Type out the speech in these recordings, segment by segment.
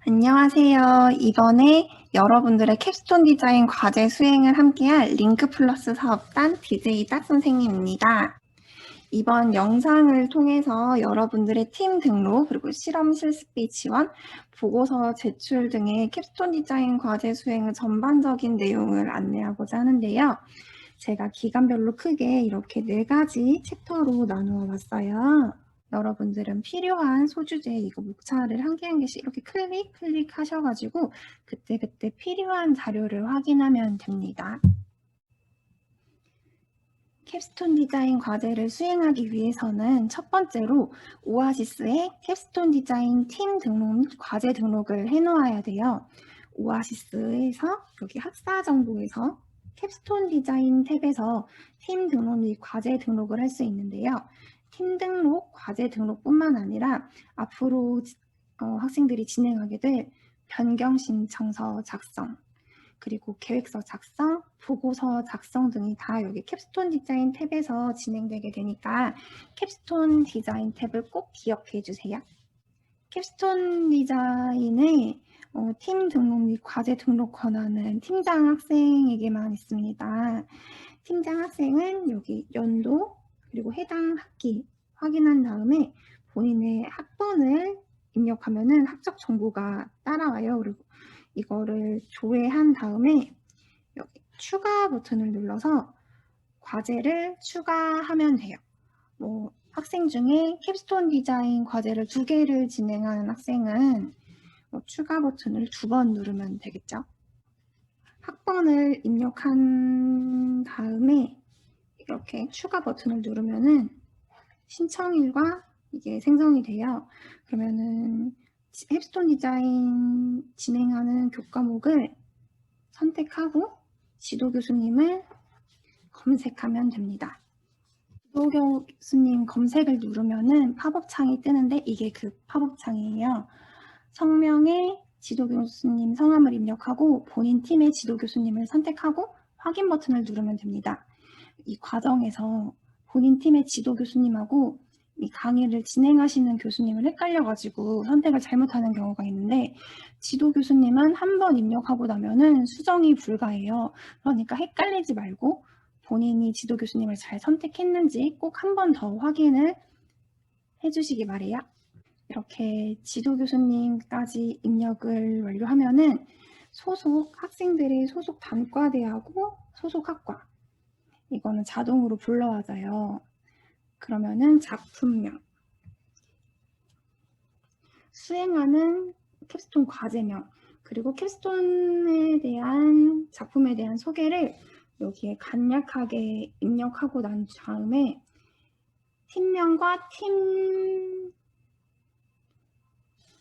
안녕하세요. 이번에 여러분들의 캡스톤 디자인 과제 수행을 함께할 링크 플러스 사업단 DJ 딱 선생님입니다. 이번 영상을 통해서 여러분들의 팀 등록, 그리고 실험 실습비 지원, 보고서 제출 등의 캡스톤 디자인 과제 수행의 전반적인 내용을 안내하고자 하는데요. 제가 기간별로 크게 이렇게 4가지 챕터로 나누어 봤어요. 여러분들은 필요한 소주제 이거 목차를 한 개 한 개씩 이렇게 클릭하셔가지고 그때그때 필요한 자료를 확인하면 됩니다. 캡스톤 디자인 과제를 수행하기 위해서는 첫 번째로 오아시스의 캡스톤 디자인 팀 등록 및 과제 등록을 해놓아야 돼요. 오아시스에서 여기 학사 정보에서 캡스톤 디자인 탭에서 팀 등록 및 과제 등록을 할 수 있는데요. 팀 등록, 과제 등록뿐만 아니라 앞으로 학생들이 진행하게 될 변경 신청서 작성, 그리고 계획서 작성, 보고서 작성 등이 다 여기 캡스톤 디자인 탭에서 진행되게 되니까 캡스톤 디자인 탭을 꼭 기억해 주세요. 캡스톤 디자인의 팀 등록 및 과제 등록 권한은 팀장 학생에게만 있습니다. 팀장 학생은 여기 연도 그리고 해당 학기 확인한 다음에 본인의 학번을 입력하면은 학적 정보가 따라와요. 그리고 이거를 조회한 다음에 여기 추가 버튼을 눌러서 과제를 추가하면 돼요. 학생 중에 캡스톤 디자인 과제를 2개를 진행하는 학생은 추가 버튼을 2번 누르면 되겠죠. 학번을 입력한 다음에 이렇게 추가 버튼을 누르면은 신청일과 이게 생성이 돼요. 그러면은 캡스톤 디자인 진행하는 교과목을 선택하고 지도 교수님을 검색하면 됩니다. 지도 교수님 검색을 누르면은 팝업 창이 뜨는데 이게 그 팝업 창이에요. 성명에 지도 교수님 성함을 입력하고 본인 팀의 지도 교수님을 선택하고 확인 버튼을 누르면 됩니다. 이 과정에서 본인 팀의 지도 교수님하고 이 강의를 진행하시는 교수님을 헷갈려가지고 선택을 잘못하는 경우가 있는데 지도 교수님은 한 번 입력하고 나면은 수정이 불가해요. 그러니까 헷갈리지 말고 본인이 지도 교수님을 잘 선택했는지 꼭 한 번 더 확인을 해주시기 바래요. 이렇게 지도 교수님까지 입력을 완료하면은 소속 학생들의 소속 단과대하고 소속 학과 이거는 자동으로 불러와져요. 그러면은 작품명, 수행하는 캡스톤 과제명, 그리고 캡스톤에 대한 작품에 대한 소개를 여기에 간략하게 입력하고 난 다음에 팀명과 팀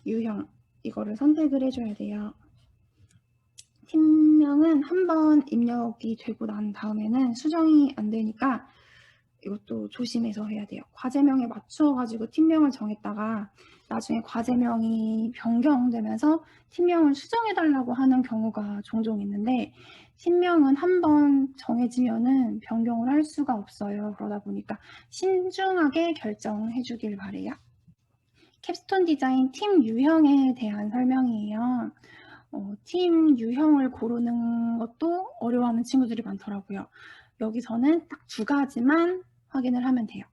유형 이거를 선택을 해줘야 돼요. 팀명은 한번 입력이 되고 난 다음에는 수정이 안 되니까 이것도 조심해서 해야 돼요. 과제명에 맞추어가지고 팀명을 정했다가 나중에 과제명이 변경되면서 팀명을 수정해달라고 하는 경우가 종종 있는데 팀명은 한번 정해지면은 변경을 할 수가 없어요. 그러다 보니까 신중하게 결정해 주길 바래요. 캡스톤 디자인 팀 유형에 대한 설명이에요. 팀 유형을 고르는 것도 어려워하는 친구들이 많더라고요. 여기서는 딱 2가지만 확인을 하면 돼요.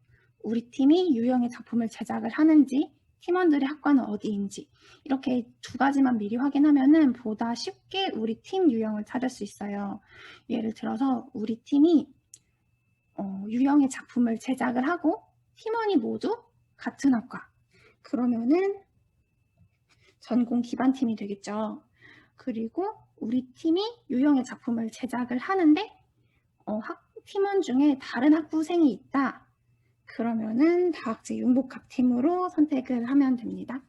우리 팀이 유형의 작품을 제작을 하는지, 팀원들의 학과는 어디인지 이렇게 2가지만 미리 확인하면은 보다 쉽게 우리 팀 유형을 찾을 수 있어요. 예를 들어서 우리 팀이 유형의 작품을 제작을 하고 팀원이 모두 같은 학과 그러면은 전공 기반팀이 되겠죠. 그리고 우리 팀이 유형의 작품을 제작을 하는데 팀원 중에 다른 학부생이 있다. 그러면은 다학제 융복합팀으로 선택을 하면 됩니다.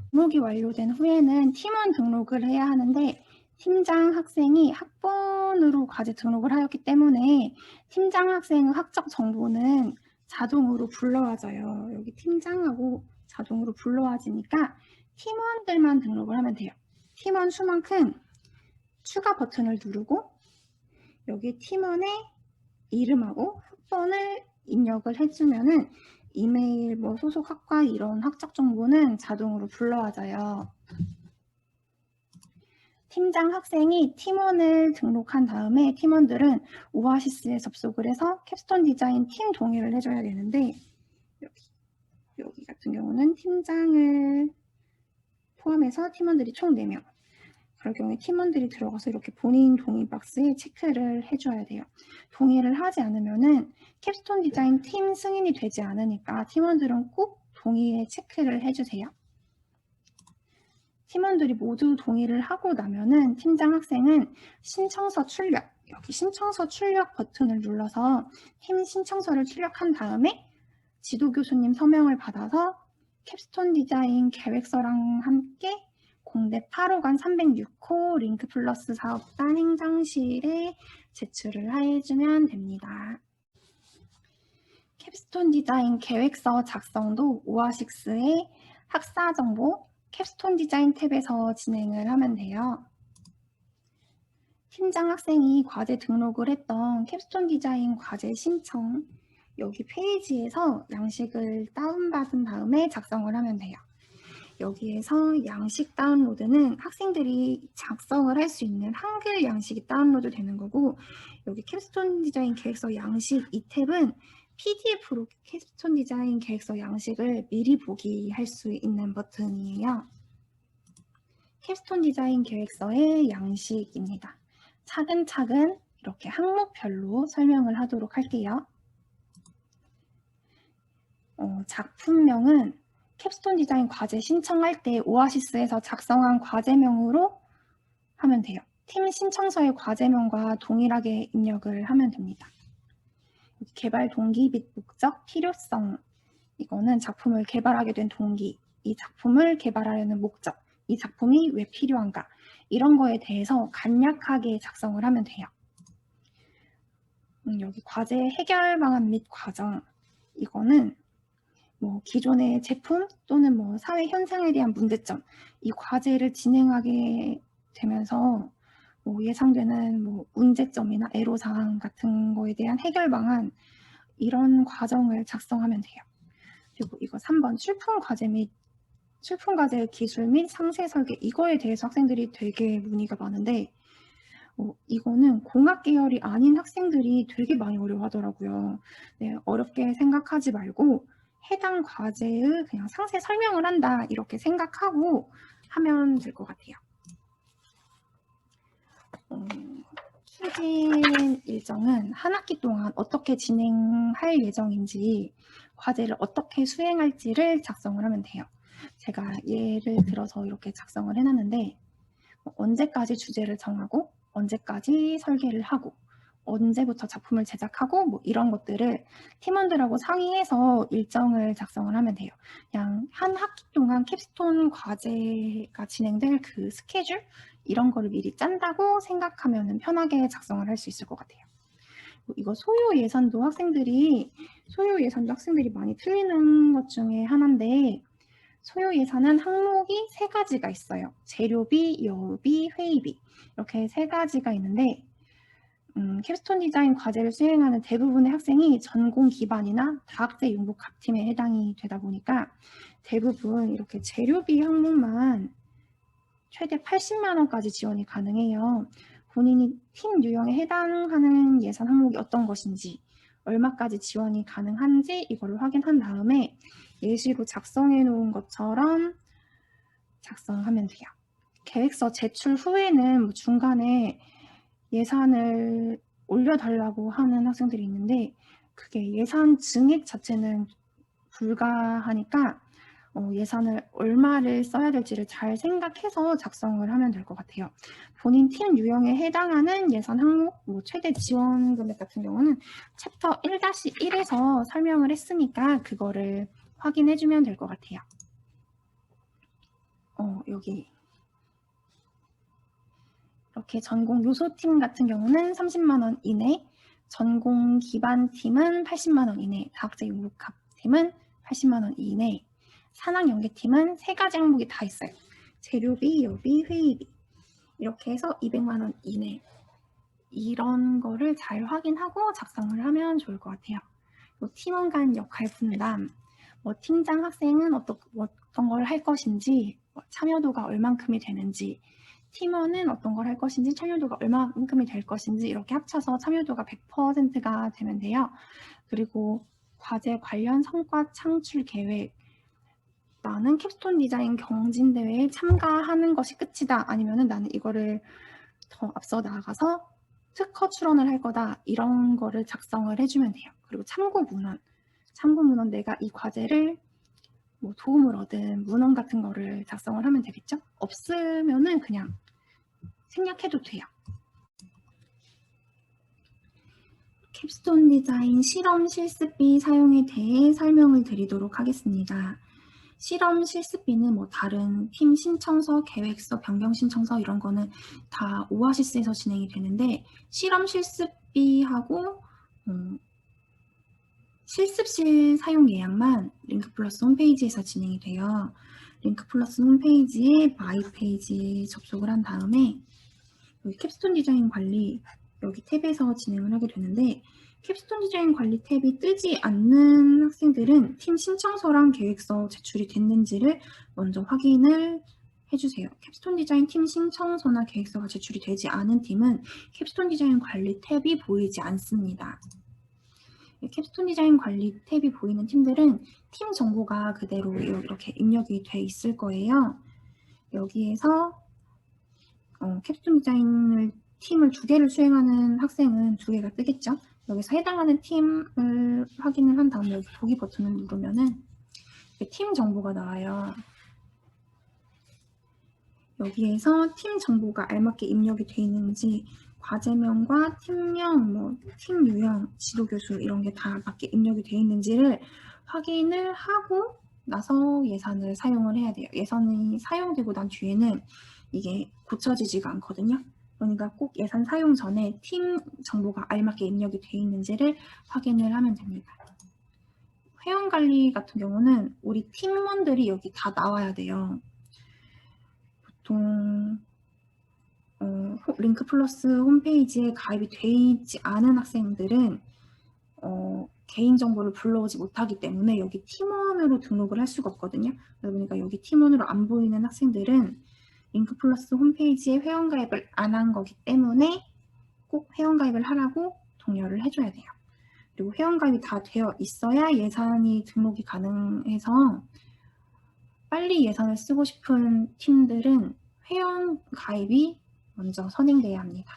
등록이 완료된 후에는 팀원 등록을 해야 하는데 팀장 학생이 학번으로 과제 등록을 하였기 때문에 팀장 학생의 학적 정보는 자동으로 불러와져요. 여기 팀장하고 자동으로 불러와지니까 팀원들만 등록을 하면 돼요. 팀원 수만큼 추가 버튼을 누르고 여기 팀원의 이름하고 학번을 입력을 해주면은 이메일, 소속 학과 이런 학적 정보는 자동으로 불러와져요. 팀장 학생이 팀원을 등록한 다음에 팀원들은 오아시스에 접속을 해서 캡스톤 디자인 팀 동의를 해줘야 되는데 여기 같은 경우는 팀장을 포함해서 팀원들이 총 4명. 그럴 경우에 팀원들이 들어가서 이렇게 본인 동의 박스에 체크를 해줘야 돼요. 동의를 하지 않으면은 캡스톤 디자인 팀 승인이 되지 않으니까 팀원들은 꼭 동의에 체크를 해주세요. 팀원들이 모두 동의를 하고 나면은 팀장 학생은 신청서 출력, 여기 신청서 출력 버튼을 눌러서 팀 신청서를 출력한 다음에 지도교수님 서명을 받아서 캡스톤 디자인 계획서랑 함께 공대 8호관 306호 링크 플러스 사업단 행정실에 제출을 해주면 됩니다. 캡스톤 디자인 계획서 작성도 오아시스의 학사 정보 캡스톤 디자인 탭에서 진행을 하면 돼요. 팀장 학생이 과제 등록을 했던 캡스톤 디자인 과제 신청 여기 페이지에서 양식을 다운받은 다음에 작성을 하면 돼요. 여기에서 양식 다운로드는 학생들이 작성을 할 수 있는 한글 양식이 다운로드 되는 거고 여기 캡스톤 디자인 계획서 양식 이 탭은 PDF로 캡스톤 디자인 계획서 양식을 미리 보기 할 수 있는 버튼이에요. 캡스톤 디자인 계획서의 양식입니다. 차근차근 이렇게 항목별로 설명을 하도록 할게요. 작품명은 캡스톤 디자인 과제 신청할 때 오아시스에서 작성한 과제명으로 하면 돼요. 팀 신청서의 과제명과 동일하게 입력을 하면 됩니다. 개발 동기 및 목적, 필요성 이거는 작품을 개발하게 된 동기, 이 작품을 개발하려는 목적, 이 작품이 왜 필요한가 이런 거에 대해서 간략하게 작성을 하면 돼요. 여기 과제 해결 방안 및 과정 이거는 기존의 제품 또는 사회 현상에 대한 문제점 이 과제를 진행하게 되면서 예상되는 문제점이나 애로사항 같은 거에 대한 해결 방안 이런 과정을 작성하면 돼요. 그리고 이거 3번 출품 과제 기술 및 상세 설계 이거에 대해서 학생들이 되게 문의가 많은데 이거는 공학 계열이 아닌 학생들이 되게 많이 어려워하더라고요. 네, 어렵게 생각하지 말고 해당 과제의 그냥 상세 설명을 한다 이렇게 생각하고 하면 될 것 같아요. 추진 일정은 한 학기 동안 어떻게 진행할 예정인지 과제를 어떻게 수행할지를 작성을 하면 돼요. 제가 예를 들어서 이렇게 작성을 해놨는데 언제까지 주제를 정하고 언제까지 설계를 하고 언제부터 작품을 제작하고 이런 것들을 팀원들하고 상의해서 일정을 작성을 하면 돼요. 그냥 한 학기 동안 캡스톤 과제가 진행될 그 스케줄 이런 거를 미리 짠다고 생각하면 편하게 작성을 할 수 있을 것 같아요. 이거 소요 예산도 학생들이 많이 틀리는 것 중에 하나인데 소요 예산은 항목이 3가지가 있어요. 재료비, 여우비, 회의비 이렇게 3가지가 있는데 캡스톤 디자인 과제를 수행하는 대부분의 학생이 전공 기반이나 다학제 융복 각팀에 해당이 되다 보니까 대부분 이렇게 재료비 항목만 최대 80만 원까지 지원이 가능해요. 본인이 팀 유형에 해당하는 예산 항목이 어떤 것인지 얼마까지 지원이 가능한지 이거를 확인한 다음에 예시로 작성해 놓은 것처럼 작성하면 돼요. 계획서 제출 후에는 중간에 예산을 올려달라고 하는 학생들이 있는데 그게 예산 증액 자체는 불가하니까 예산을 얼마를 써야 될지를 잘 생각해서 작성을 하면 될 것 같아요. 본인 팀 유형에 해당하는 예산 항목, 최대 지원 금액 같은 경우는 챕터 1-1에서 설명을 했으니까 그거를 확인해주면 될 것 같아요. 여기 이렇게 전공 요소팀 같은 경우는 30만 원 이내, 전공 기반팀은 80만 원 이내, 다학제 융복합팀은 80만 원 이내, 산학연계팀은 3가지 항목이 다 있어요. 재료비, 여비, 회의비 이렇게 해서 200만 원 이내 이런 거를 잘 확인하고 작성을 하면 좋을 것 같아요. 팀원 간 역할 분담, 팀장 학생은 어떤 걸 할 것인지, 참여도가 얼만큼이 되는지, 팀원은 어떤 걸 할 것인지, 참여도가 얼마만큼이 될 것인지 이렇게 합쳐서 참여도가 100%가 되면 돼요. 그리고 과제 관련 성과 창출 계획. 나는 캡스톤 디자인 경진대회에 참가하는 것이 끝이다. 아니면은 나는 이거를 더 앞서 나아가서 특허 출원을 할 거다. 이런 거를 작성을 해주면 돼요. 그리고 참고 문헌 내가 이 과제를 뭐 도움을 얻은 문헌 같은 거를 작성을 하면 되겠죠? 없으면은 그냥 생략해도 돼요. 캡스톤 디자인 실험 실습비 사용에 대해 설명을 드리도록 하겠습니다. 실험 실습비는 뭐 다른 팀 신청서, 계획서, 변경 신청서 이런 거는 다 오아시스에서 진행이 되는데, 실험 실습비하고 실습실 사용 예약만 링크플러스 홈페이지에서 진행이 돼요. 링크플러스 홈페이지에 마이 페이지에 접속을 한 다음에 여기 캡스톤 디자인 관리 여기 탭에서 진행을 하게 되는데, 캡스톤 디자인 관리 탭이 뜨지 않는 학생들은 팀 신청서랑 계획서 제출이 됐는지를 먼저 확인을 해주세요. 캡스톤 디자인 팀 신청서나 계획서가 제출이 되지 않은 팀은 캡스톤 디자인 관리 탭이 보이지 않습니다. 캡스톤 디자인 관리 탭이 보이는 팀들은 팀 정보가 그대로 이렇게 입력이 돼 있을 거예요. 여기에서 캡스톤 디자인을 팀을 2개를 수행하는 학생은 2개가 뜨겠죠. 여기서 해당하는 팀을 확인을 한 다음에 여기 보기 버튼을 누르면은 팀 정보가 나와요. 여기에서 팀 정보가 알맞게 입력이 돼 있는지, 과제명과 팀명, 뭐 팀 유형, 지도교수 이런 게 다 맞게 입력이 돼 있는지를 확인을 하고 나서 예산을 사용을 해야 돼요. 예산이 사용되고 난 뒤에는 이게 고쳐지지가 않거든요. 그러니까 꼭 예산 사용 전에 팀 정보가 알맞게 입력이 돼 있는지를 확인을 하면 됩니다. 회원관리 같은 경우는 우리 팀원들이 여기 다 나와야 돼요. 보통 링크플러스 홈페이지에 가입이 돼 있지 않은 학생들은 개인정보를 불러오지 못하기 때문에 여기 팀원으로 등록을 할 수가 없거든요. 그러니까 여기 팀원으로 안 보이는 학생들은 링크플러스 홈페이지에 회원가입을 안 한 거기 때문에 꼭 회원가입을 하라고 독려를 해줘야 돼요. 그리고 회원가입이 다 되어 있어야 예산이 등록이 가능해서 빨리 예산을 쓰고 싶은 팀들은 회원가입이 먼저 선행돼야 합니다.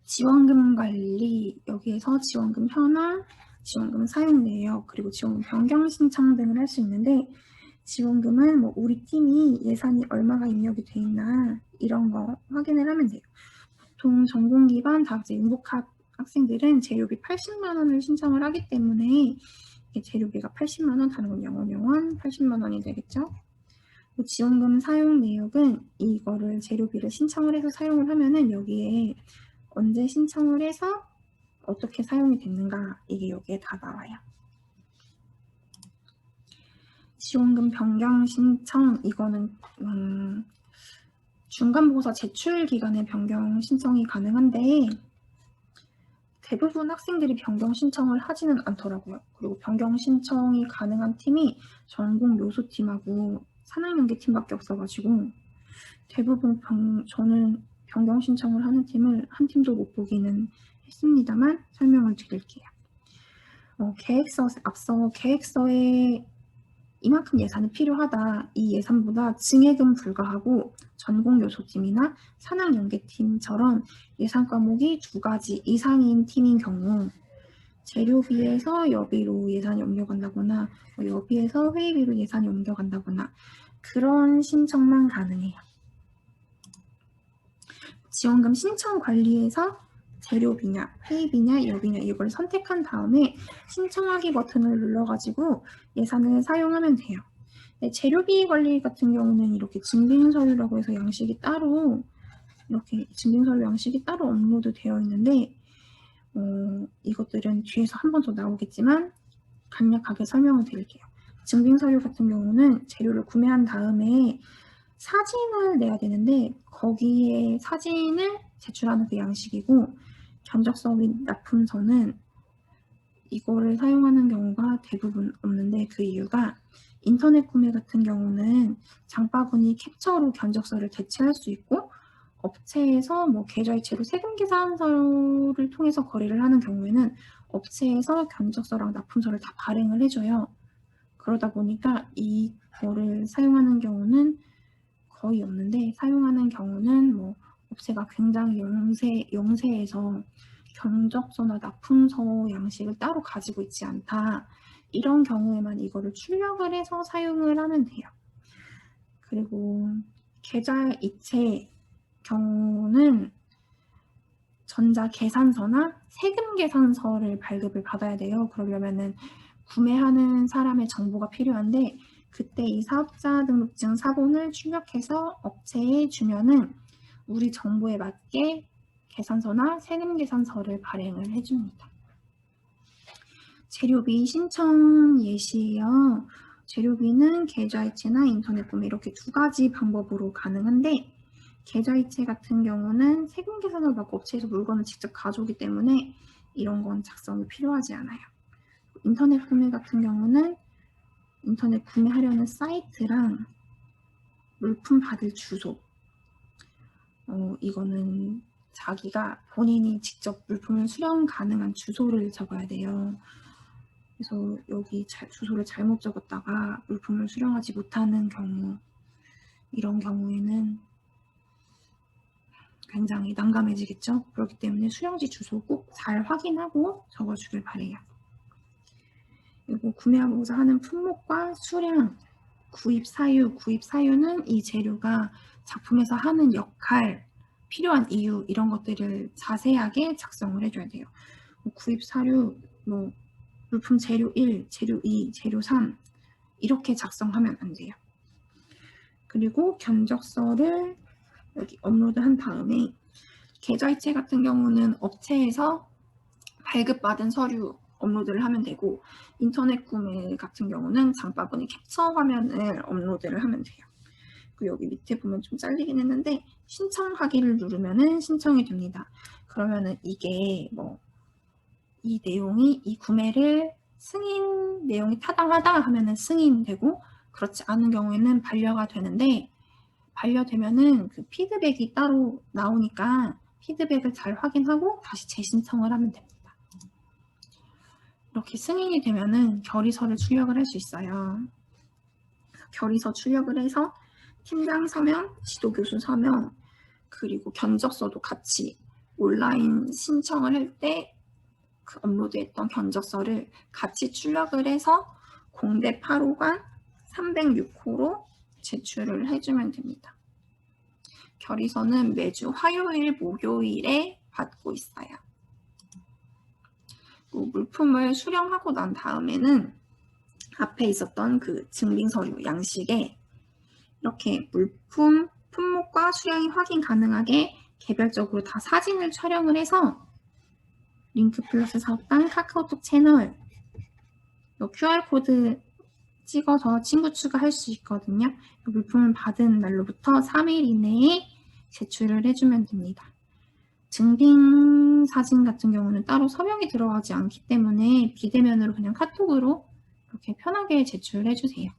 지원금 관리, 여기에서 지원금 현황, 지원금 사용 내역, 그리고 지원금 변경 신청 등을 할 수 있는데, 지원금은 뭐 우리 팀이 예산이 얼마가 입력이 돼 있나 이런 거 확인을 하면 돼요. 보통 전공 기반 다학제 융복합 학생들은 재료비 80만 원을 신청을 하기 때문에 재료비가 80만 원, 다른 건 영원 80만 원이 되겠죠. 지원금 사용 내역은 이거를 재료비를 신청을 해서 사용을 하면은 여기에 언제 신청을 해서 어떻게 사용이 됐는가 이게 여기에 다 나와요. 지원금 변경 신청, 이거는 중간보고서 제출 기간에 변경 신청이 가능한데 대부분 학생들이 변경 신청을 하지는 않더라고요. 그리고 변경 신청이 가능한 팀이 전공 묘소팀하고 산학연계팀밖에 없어가지고 대부분 저는 변경 신청을 하는 팀을 한 팀도 못 보기는 했습니다만 설명을 드릴게요. 앞서 계획서에 이만큼 예산이 필요하다. 이 예산보다 증액은 불가하고 전공 요소팀이나 산학연계팀처럼 예산 과목이 2가지 이상인 팀인 경우 재료비에서 여비로 예산이 옮겨간다거나 여비에서 회의비로 예산이 옮겨간다거나 그런 신청만 가능해요. 지원금 신청 관리에서 재료비냐, 회의비냐, 여비냐 이걸 선택한 다음에 신청하기 버튼을 눌러가지고 예산을 사용하면 돼요. 재료비 관리 같은 경우는 이렇게 증빙서류라고 해서 양식이 따로 이렇게 증빙서류 양식이 따로 업로드 되어 있는데 이것들은 뒤에서 한 번 더 나오겠지만 간략하게 설명을 드릴게요. 증빙서류 같은 경우는 재료를 구매한 다음에 사진을 내야 되는데 거기에 사진을 제출하는 그 양식이고 견적서 및 납품서는 이거를 사용하는 경우가 대부분 없는데 그 이유가 인터넷 구매 같은 경우는 장바구니 캡처로 견적서를 대체할 수 있고 업체에서 뭐 계좌이체로 세금 계산서를 통해서 거래를 하는 경우에는 업체에서 견적서랑 납품서를 다 발행을 해줘요. 그러다 보니까 이거를 사용하는 경우는 거의 없는데 사용하는 경우는 뭐 업체가 굉장히 영세해서 견적서나 납품서 양식을 따로 가지고 있지 않다. 이런 경우에만 이거를 출력을 해서 사용을 하면 돼요. 그리고 계좌이체 경우는 전자계산서나 세금계산서를 발급을 받아야 돼요. 그러려면은 구매하는 사람의 정보가 필요한데 그때 이 사업자 등록증 사본을 출력해서 업체에 주면은 우리 정보에 맞게 계산서나 세금계산서를 발행을 해줍니다. 재료비 신청 예시예요. 재료비는 계좌이체나 인터넷 구매 이렇게 두 가지 방법으로 가능한데 계좌이체 같은 경우는 세금 계산을 받고 업체에서 물건을 직접 가져오기 때문에 이런 건 작성이 필요하지 않아요. 인터넷 구매 같은 경우는 인터넷 구매하려는 사이트랑 물품 받을 주소 이거는 자기가 본인이 직접 물품을 수령 가능한 주소를 적어야 돼요. 그래서 여기 주소를 잘못 적었다가 물품을 수령하지 못하는 경우 이런 경우에는 굉장히 난감해지겠죠. 그렇기 때문에 수령지 주소 꼭 잘 확인하고 적어주길 바래요. 그리고 구매하고자 하는 품목과 수량, 구입 사유는 이 재료가 작품에서 하는 역할, 필요한 이유 이런 것들을 자세하게 작성을 해줘야 돼요. 구입 사유, 물품 재료 1, 재료 2, 재료 3 이렇게 작성하면 안 돼요. 그리고 견적서를 여기 업로드한 다음에 계좌이체 같은 경우는 업체에서 발급받은 서류 업로드를 하면 되고 인터넷 구매 같은 경우는 장바구니 캡처 화면을 업로드를 하면 돼요. 그리고 여기 밑에 보면 좀 잘리긴 했는데 신청하기를 누르면은 신청이 됩니다. 그러면은 이게 이 내용이 이 구매를 승인 내용이 타당하다 하면은 승인되고 그렇지 않은 경우에는 반려가 되는데 반려되면은 그 피드백이 따로 나오니까 피드백을 잘 확인하고 다시 재신청을 하면 됩니다. 이렇게 승인이 되면은 결의서를 출력을 할 수 있어요. 결의서 출력을 해서 팀장 서명, 지도교수 서명, 그리고 견적서도 같이 온라인 신청을 할 때 그 업로드했던 견적서를 같이 출력을 해서 공대 8호관 306호로 제출을 해주면 됩니다. 결의서는 매주 화요일, 목요일에 받고 있어요. 물품을 수령하고 난 다음에는 앞에 있었던 그 증빙서류 양식에 이렇게 물품, 품목과 수량이 확인 가능하게 개별적으로 다 사진을 촬영을 해서 링크 플러스 사업단 카카오톡 채널 QR코드 찍어서 친구 추가할 수 있거든요. 물품을 받은 날로부터 3일 이내에 제출을 해주면 됩니다. 증빙 사진 같은 경우는 따로 서명이 들어가지 않기 때문에 비대면으로 그냥 카톡으로 이렇게 편하게 제출해 주세요.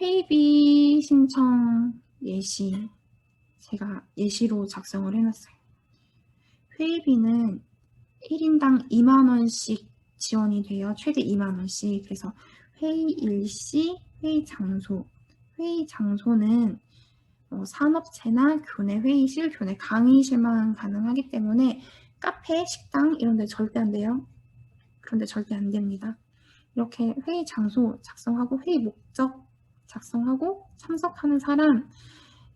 회의비 신청 예시 제가 예시로 작성을 해놨어요. 회의비는 1인당 2만원씩 지원이 돼요. 최대 2만원씩. 그래서 회의 일시, 회의 장소. 회의 장소는 산업체나 교내 회의실, 교내 강의실만 가능하기 때문에 카페, 식당 이런 데 절대 안 돼요. 그런데 절대 안 됩니다. 이렇게 회의 장소 작성하고 회의 목적 작성하고 참석하는 사람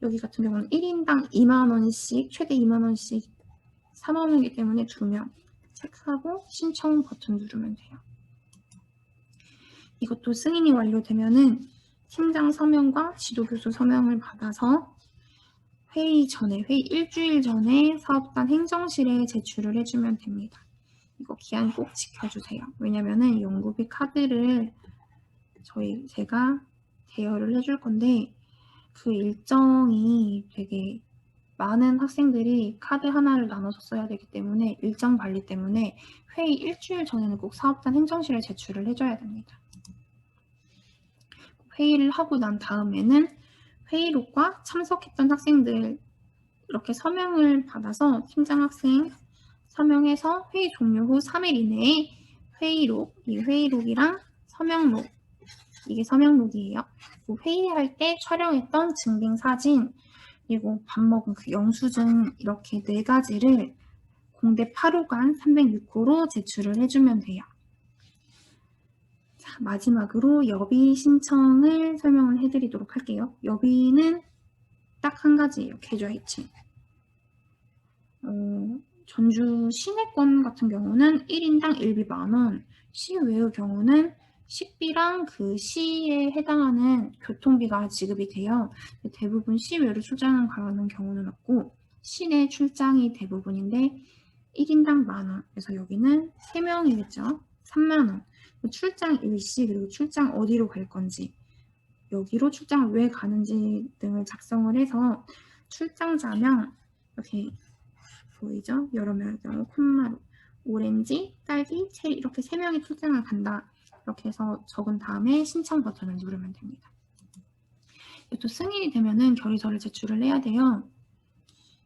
여기 같은 경우는 1인당 2만원씩 최대 2만원씩 3만원이기 때문에 2명 체크하고 신청 버튼 누르면 돼요. 이것도 승인이 완료되면은 팀장 서명과 지도교수 서명을 받아서 회의 일주일 전에 사업단 행정실에 제출을 해주면 됩니다. 이거 기한 꼭 지켜주세요. 왜냐면은 연구비 카드를 제가 대여를 해줄 건데 그 일정이 되게 많은 학생들이 카드 하나를 나눠서 써야 되기 때문에 일정 관리 때문에 회의 일주일 전에는 꼭 사업단 행정실에 제출을 해줘야 됩니다. 회의를 하고 난 다음에는 회의록과 참석했던 학생들 이렇게 서명을 받아서 팀장 학생 서명해서 회의 종료 후 3일 이내에 회의록, 이 회의록이랑 서명록, 이게 서명록이에요. 회의할 때 촬영했던 증빙사진, 그리고 밥 먹은 그 영수증 이렇게 4가지를 공대 8호관 306호로 제출을 해주면 돼요. 자, 마지막으로 여비 신청을 설명을 해드리도록 할게요. 여비는 딱 한 가지예요. 계좌이체. 전주 시내권 같은 경우는 1인당 1비 만원, 시외의 경우는 식비랑 그 시에 해당하는 교통비가 지급이 돼요. 대부분 시외로 출장을 가는 경우는 없고 시내 출장이 대부분인데 1인당 만원. 그래서 여기는 3명이겠죠. 3만원. 출장 일시 그리고 출장 어디로 갈 건지 여기로 출장을 왜 가는지 등을 작성을 해서 출장자명 이렇게 보이죠? 여러 명의 경우 콤마로 오렌지, 딸기, 체리 이렇게 3명이 출장을 간다. 이렇게 해서 적은 다음에 신청 버튼을 누르면 됩니다. 또 승인이 되면은 결의서를 제출을 해야 돼요.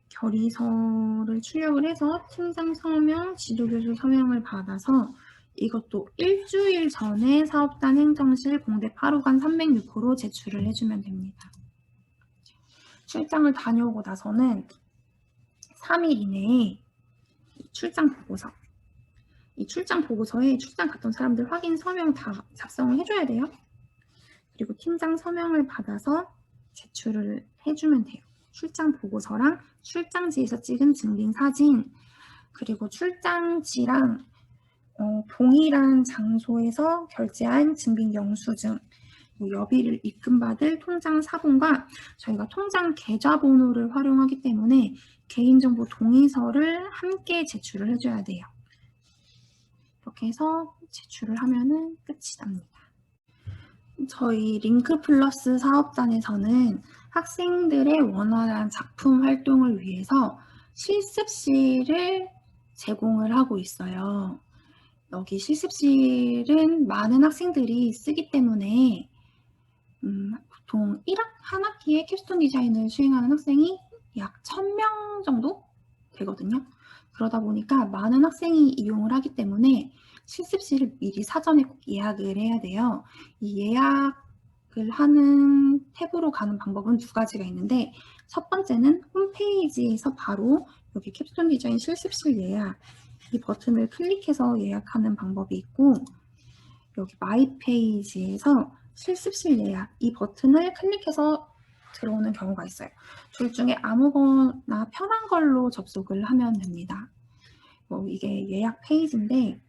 결의서를 출력을 해서 팀장 서명, 지도교수 서명을 받아서 이것도 일주일 전에 사업단 행정실 공대 8호관 306호로 제출을 해주면 됩니다. 출장을 다녀오고 나서는 3일 이내에 출장 보고서, 이 출장 보고서에 출장 갔던 사람들 확인 서명 다 작성을 해줘야 돼요. 그리고 팀장 서명을 받아서 제출을 해주면 돼요. 출장 보고서랑 출장지에서 찍은 증빙 사진, 그리고 출장지랑 동일한 장소에서 결제한 증빙 영수증, 여비를 입금받을 통장 사본과 저희가 통장 계좌번호를 활용하기 때문에 개인정보 동의서를 함께 제출을 해줘야 돼요. 이렇게 해서 제출을 하면은 끝이 납니다. 저희 링크플러스 사업단에서는 학생들의 원활한 작품 활동을 위해서 실습실을 제공을 하고 있어요. 여기 실습실은 많은 학생들이 쓰기 때문에 보통 한 학기에 캡스톤 디자인을 수행하는 학생이 약 1000명 정도 되거든요. 그러다 보니까 많은 학생이 이용을 하기 때문에 실습실을 미리 사전에 꼭 예약을 해야 돼요. 이 예약을 하는 탭으로 가는 방법은 2가지가 있는데 첫 번째는 홈페이지에서 바로 여기 캡스톤 디자인 실습실 예약 이 버튼을 클릭해서 예약하는 방법이 있고 여기 마이 페이지에서 실습실 예약 이 버튼을 클릭해서 들어오는 경우가 있어요. 둘 중에 아무거나 편한 걸로 접속을 하면 됩니다. 이게 예약 페이지인데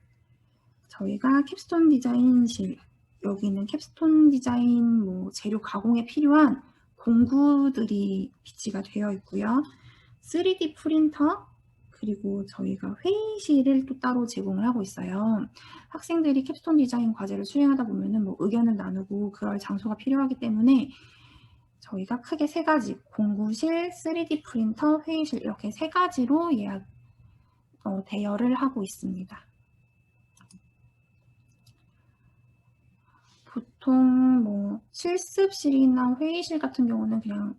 저희가 캡스톤 디자인실 여기는 캡스톤 디자인 재료 가공에 필요한 공구들이 비치가 되어 있고요. 3D 프린터 그리고 저희가 회의실을 또 따로 제공을 하고 있어요. 학생들이 캡스톤 디자인 과제를 수행하다 보면은 의견을 나누고 그럴 장소가 필요하기 때문에 저희가 크게 3가지, 공구실, 3D 프린터, 회의실 이렇게 3가지로 예약 대여를 하고 있습니다. 보통 실습실이나 회의실 같은 경우는 그냥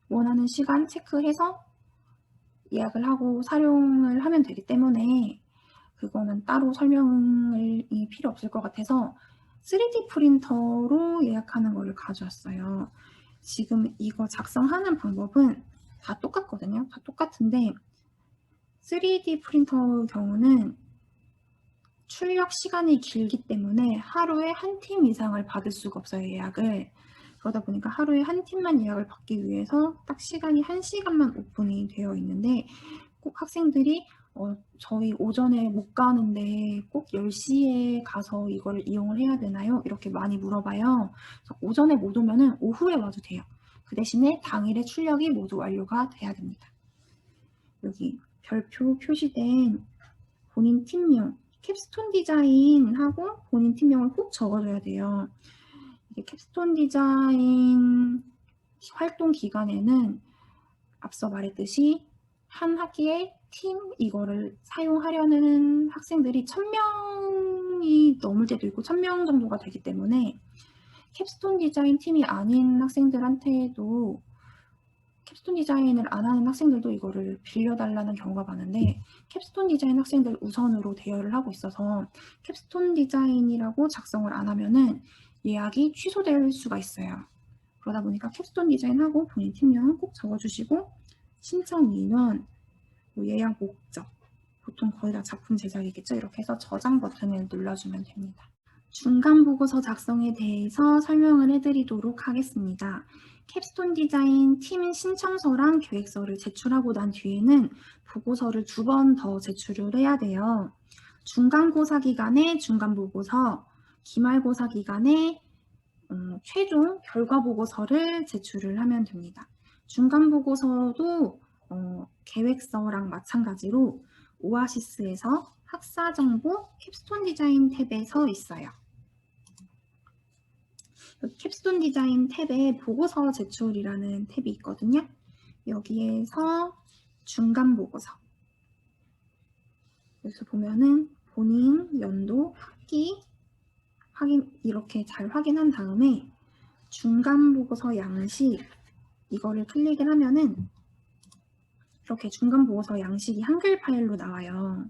원하는 시간 체크해서 예약을 하고 사용을 하면 되기 때문에 그거는 따로 설명이 필요 없을 것 같아서 3D 프린터로 예약하는 거를 가져왔어요. 지금 이거 작성하는 방법은 다 똑같거든요. 다 똑같은데 3D 프린터 경우는 출력 시간이 길기 때문에 하루에 한 팀 이상을 받을 수가 없어요, 예약을. 그러다 보니까 하루에 한 팀만 예약을 받기 위해서 딱 시간이 1시간만 오픈이 되어 있는데 꼭 학생들이 저희 오전에 못 가는데 꼭 10시에 가서 이걸 이용을 해야 되나요? 이렇게 많이 물어봐요. 그래서 오전에 못 오면은 오후에 와도 돼요. 그 대신에 당일에 출력이 모두 완료가 돼야 됩니다. 여기 별표 표시된 본인 팀명, 캡스톤 디자인하고 본인 팀명을 꼭 적어줘야 돼요. 이게 캡스톤 디자인 활동 기간에는 앞서 말했듯이 한 학기에 팀 이거를 사용하려는 학생들이 1000명이 넘을 때도 있고 1000명 정도가 되기 때문에 캡스톤 디자인 팀이 아닌 학생들한테도 캡스톤 디자인을 안 하는 학생들도 이거를 빌려달라는 경우가 많은데 캡스톤 디자인 학생들 우선으로 대여를 하고 있어서 캡스톤 디자인이라고 작성을 안 하면은 예약이 취소될 수가 있어요. 그러다 보니까 캡스톤 디자인하고 본인 팀명 꼭 적어주시고 신청 인원, 예약 목적, 보통 거의 다 작품 제작이겠죠. 이렇게 해서 저장 버튼을 눌러주면 됩니다. 중간 보고서 작성에 대해서 설명을 해드리도록 하겠습니다. 캡스톤 디자인 팀 신청서랑 계획서를 제출하고 난 뒤에는 보고서를 2번 더 제출을 해야 돼요. 중간고사 기간에 중간보고서, 기말고사 기간에 최종 결과보고서를 제출을 하면 됩니다. 중간보고서도 계획서랑 마찬가지로 오아시스에서 학사정보 캡스톤 디자인 탭에 서 있어요. 캡스톤 디자인 탭에 보고서 제출이라는 탭이 있거든요. 여기에서 중간 보고서. 여기서 보면은 본인, 연도, 학기 이렇게 잘 확인한 다음에 중간 보고서 양식 이거를 클릭을 하면은 이렇게 중간 보고서 양식이 한글 파일로 나와요.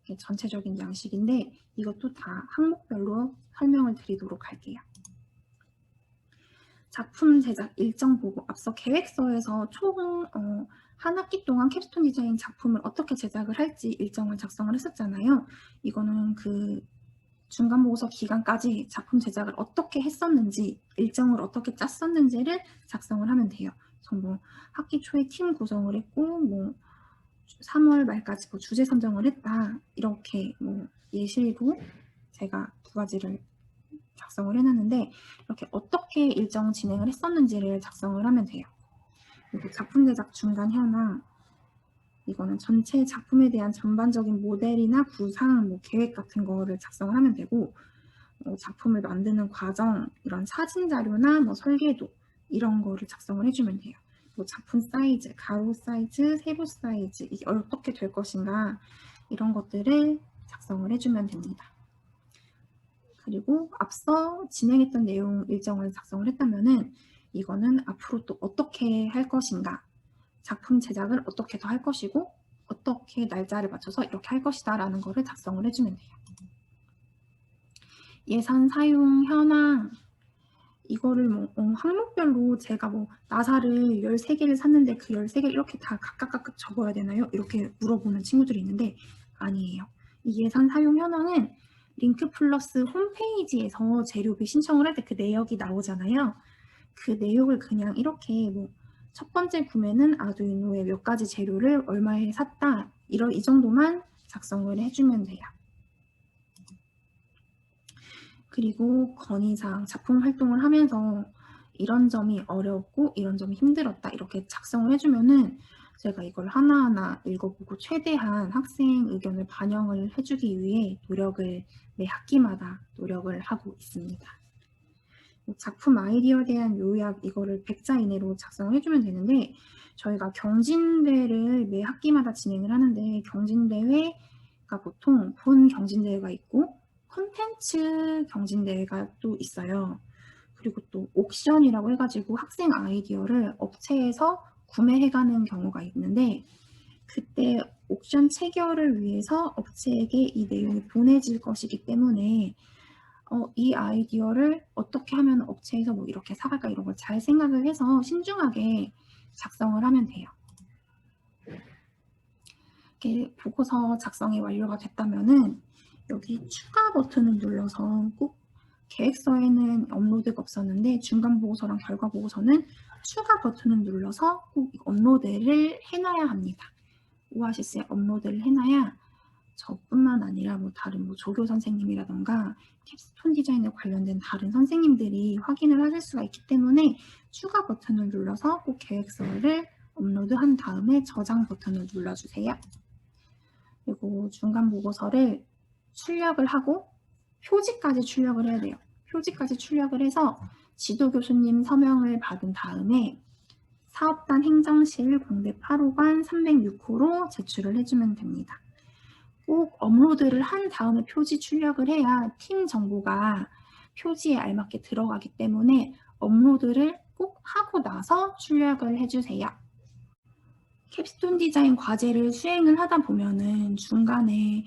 이게 전체적인 양식인데 이것도 다 항목별로 설명을 드리도록 할게요. 작품 제작 일정 보고 앞서 계획서에서 총 한 학기 동안 캡스톤 디자인 작품을 어떻게 제작을 할지 일정을 작성을 했었잖아요. 이거는 그 중간 보고서 기간까지 작품 제작을 어떻게 했었는지, 일정을 어떻게 짰었는지를 작성을 하면 돼요. 그래서 뭐 학기 초에 팀 구성을 했고, 뭐 3월 말까지 뭐 주제 선정을 했다. 이렇게 뭐 예시로 제가 2가지를 작성을 해놨는데 이렇게 어떻게 일정 진행을 했었는지를 작성을 하면 돼요. 그리고 작품 제작 중간 현황, 이거는 전체 작품에 대한 전반적인 모델이나 구상, 뭐 계획 같은 거를 작성을 하면 되고 작품을 만드는 과정, 이런 사진 자료나 뭐 설계도 이런 거를 작성을 해주면 돼요. 뭐 작품 사이즈, 가로 사이즈, 세부 사이즈, 이게 어떻게 될 것인가 이런 것들을 작성을 해주면 됩니다. 그리고 앞서 진행했던 내용 일정을 작성을 했다면은 이거는 앞으로 또 어떻게 할 것인가, 작품 제작을 어떻게 더 할 것이고 어떻게 날짜를 맞춰서 이렇게 할 것이다 라는 거를 작성을 해주면 돼요. 예산 사용 현황 이거를 뭐 항목별로 제가 뭐 나사를 13개를 샀는데 그 13개를 이렇게 다 각각 적어야 되나요? 이렇게 물어보는 친구들이 있는데 아니에요. 이 예산 사용 현황은 링크 플러스 홈페이지에서 재료비 신청을 할 때 그 내역이 나오잖아요. 그 내용을 그냥 이렇게 뭐 첫 번째 구매는 아두이노의 몇 가지 재료를 얼마에 샀다. 이 정도만 작성을 해주면 돼요. 그리고 건의사항, 작품 활동을 하면서 이런 점이 어려웠고 이런 점이 힘들었다. 이렇게 작성을 해주면은 제가 이걸 하나하나 읽어보고 최대한 학생 의견을 반영을 해주기 위해 매 학기마다 노력을 하고 있습니다. 작품 아이디어에 대한 요약 이거를 100자 이내로 작성을 해주면 되는데 저희가 경진대회를 매 학기마다 진행을 하는데 경진대회가 보통 본 경진대회가 있고 콘텐츠 경진대회가 또 있어요. 그리고 또 옥션이라고 해가지고 학생 아이디어를 업체에서 구매해가는 경우가 있는데 그때 옥션 체결을 위해서 업체에게 이 내용이 보내질 것이기 때문에 이 아이디어를 어떻게 하면 업체에서 뭐 이렇게 사갈까 이런 걸 잘 생각을 해서 신중하게 작성을 하면 돼요. 이렇게 보고서 작성이 완료가 됐다면은 여기 추가 버튼을 눌러서 꼭 계획서에는 업로드가 없었는데 중간 보고서랑 결과 보고서는 추가 버튼을 눌러서 꼭 업로드를 해놔야 합니다. 오아시스에 업로드를 해놔야 저뿐만 아니라 뭐 다른 뭐 조교 선생님이라던가 캡스톤 디자인에 관련된 다른 선생님들이 확인을 하실 수가 있기 때문에 추가 버튼을 눌러서 꼭 계획서를 업로드한 다음에 저장 버튼을 눌러주세요. 그리고 중간 보고서를 출력을 하고 표지까지 출력을 해야 돼요. 표지까지 출력을 해서 지도 교수님 서명을 받은 다음에 사업단 행정실 공대 8호관 306호로 제출을 해주면 됩니다. 꼭 업로드를 한 다음에 표지 출력을 해야 팀 정보가 표지에 알맞게 들어가기 때문에 업로드를 꼭 하고 나서 출력을 해주세요. 캡스톤 디자인 과제를 수행을 하다 보면은 중간에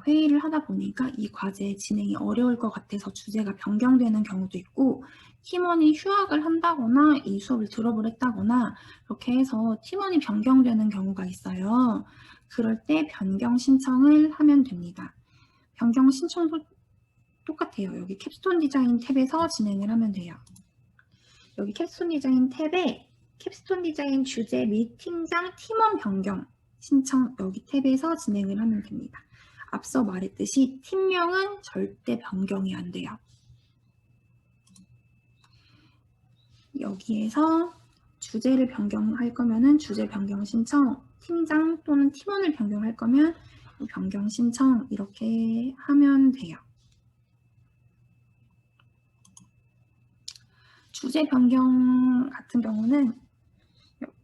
회의를 하다 보니까 이 과제 진행이 어려울 것 같아서 주제가 변경되는 경우도 있고, 팀원이 휴학을 한다거나 이 수업을 드롭을 했다거나 이렇게 해서 팀원이 변경되는 경우가 있어요. 그럴 때 변경 신청을 하면 됩니다. 변경 신청도 똑같아요. 여기 캡스톤 디자인 탭에서 진행을 하면 돼요. 여기 캡스톤 디자인 탭에 캡스톤 디자인 주제 및 팀장 팀원 변경 신청 여기 탭에서 진행을 하면 됩니다. 앞서 말했듯이 팀명은 절대 변경이 안 돼요. 여기에서 주제를 변경할 거면은 주제 변경 신청, 팀장 또는 팀원을 변경할 거면 변경 신청 이렇게 하면 돼요. 주제 변경 같은 경우는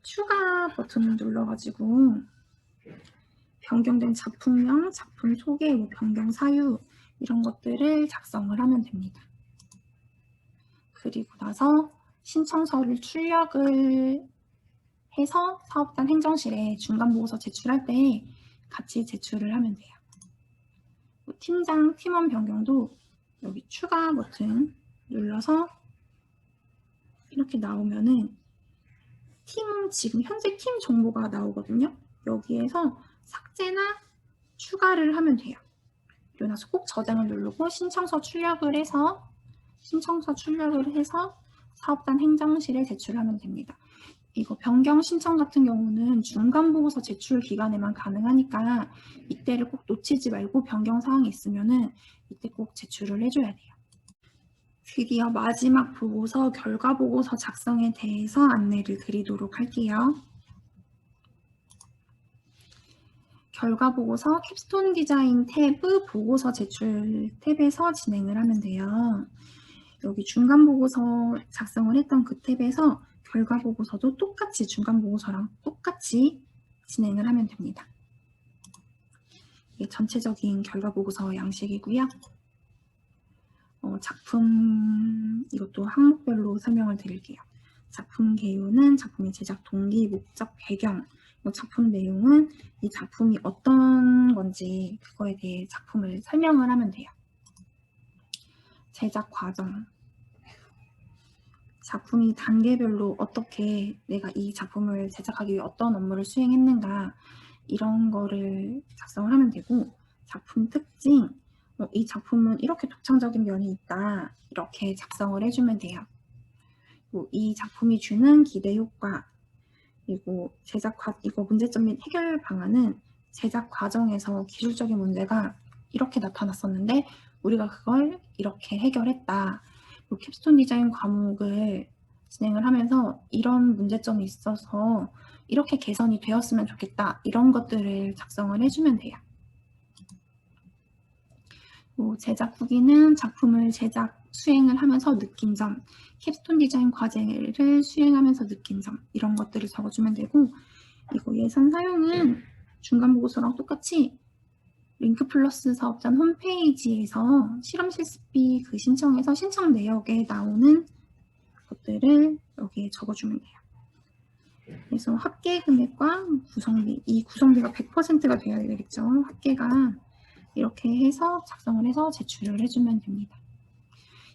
추가 버튼을 눌러가지고 변경된 작품명, 작품 소개, 변경 사유 이런 것들을 작성을 하면 됩니다. 그리고 나서 신청서를 출력을 해서 사업단 행정실에 중간보고서 제출할 때 같이 제출을 하면 돼요. 팀장, 팀원 변경도 여기 추가 버튼 눌러서 이렇게 나오면은 지금 현재 팀 정보가 나오거든요. 여기에서 삭제나 추가를 하면 돼요. 그리고 나서 꼭 저장을 누르고 신청서 출력을 해서 사업단 행정실에 제출하면 됩니다. 이거 변경 신청 같은 경우는 중간보고서 제출 기간에만 가능하니까 이때를 꼭 놓치지 말고 변경 사항이 있으면은 이때 꼭 제출을 해줘야 돼요. 드디어 마지막 보고서, 결과 보고서 작성에 대해서 안내를 드리도록 할게요. 결과 보고서 캡스톤 디자인 탭의 보고서 제출 탭에서 진행을 하면 돼요. 여기 중간 보고서 작성을 했던 그 탭에서 결과 보고서도 똑같이 중간 보고서랑 똑같이 진행을 하면 됩니다. 이게 전체적인 결과 보고서 양식이고요. 작품 이것도 항목별로 설명을 드릴게요. 작품 개요는 작품의 제작 동기, 목적, 배경, 작품 내용은 이 작품이 어떤 건지 그거에 대해 작품을 설명을 하면 돼요. 제작 과정, 작품이 단계별로 어떻게 내가 이 작품을 제작하기 위해 어떤 업무를 수행했는가 이런 거를 작성을 하면 되고, 작품 특징, 이 작품은 이렇게 독창적인 면이 있다 이렇게 작성을 해주면 돼요. 이 작품이 주는 기대 효과, 그리고 이거 문제점 및 해결 방안은 제작 과정에서 기술적인 문제가 이렇게 나타났었는데 우리가 그걸 이렇게 해결했다. 캡스톤 디자인 과목을 진행을 하면서 이런 문제점이 있어서 이렇게 개선이 되었으면 좋겠다. 이런 것들을 작성을 해주면 돼요. 제작 후기는 작품을 수행을 하면서 느낀 점, 캡스톤 디자인 과제를 수행하면서 느낀 점 이런 것들을 적어주면 되고, 이거 예산 사용은 중간 보고서랑 똑같이 링크 플러스 사업단 홈페이지에서 실험 실습비 신청해서 신청 내역에 나오는 것들을 여기에 적어주면 돼요. 그래서 합계 금액과 구성비, 이 구성비가 100%가 되어야 되겠죠. 합계가 이렇게 해서 작성을 해서 제출을 해주면 됩니다.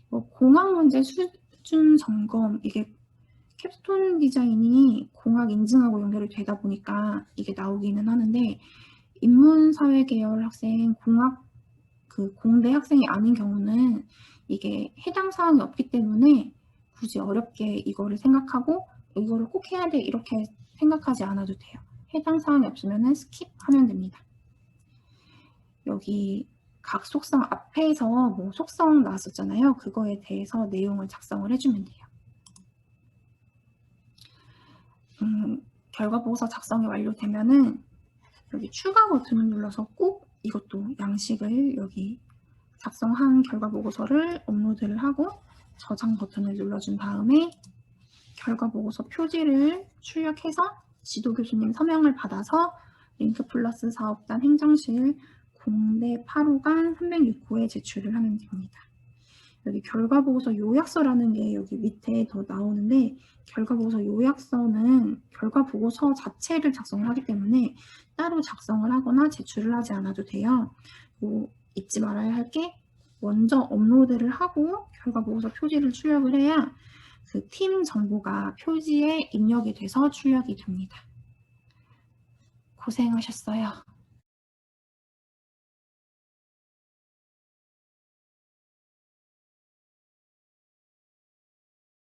공학 문제 수준 점검, 이게 캡스톤 디자인이 공학 인증하고 연결이 되다 보니까 이게 나오기는 하는데, 인문사회 계열 학생, 공대 학생이 아닌 경우는 이게 해당 사항이 없기 때문에 굳이 어렵게 이거를 생각하고 이거를 꼭 해야 돼 이렇게 생각하지 않아도 돼요. 해당 사항이 없으면 스킵하면 됩니다. 여기 각 속성 앞에서 속성 나왔었잖아요. 그거에 대해서 내용을 작성을 해주면 돼요. 결과 보고서 작성이 완료되면은 여기 추가 버튼을 눌러서 꼭 이것도 양식을 여기 작성한 결과 보고서를 업로드를 하고 저장 버튼을 눌러준 다음에 결과 보고서 표지를 출력해서 지도 교수님 서명을 받아서 링크 플러스 사업단 행정실 공대 8호관 306호에 제출을 하면 됩니다. 여기 결과보고서 요약서라는 게 여기 밑에 더 나오는데 결과보고서 요약서는 결과보고서 자체를 작성을 하기 때문에 따로 작성을 하거나 제출을 하지 않아도 돼요. 잊지 말아야 할 게 먼저 업로드를 하고 결과보고서 표지를 출력을 해야 그 팀 정보가 표지에 입력이 돼서 출력이 됩니다. 고생하셨어요.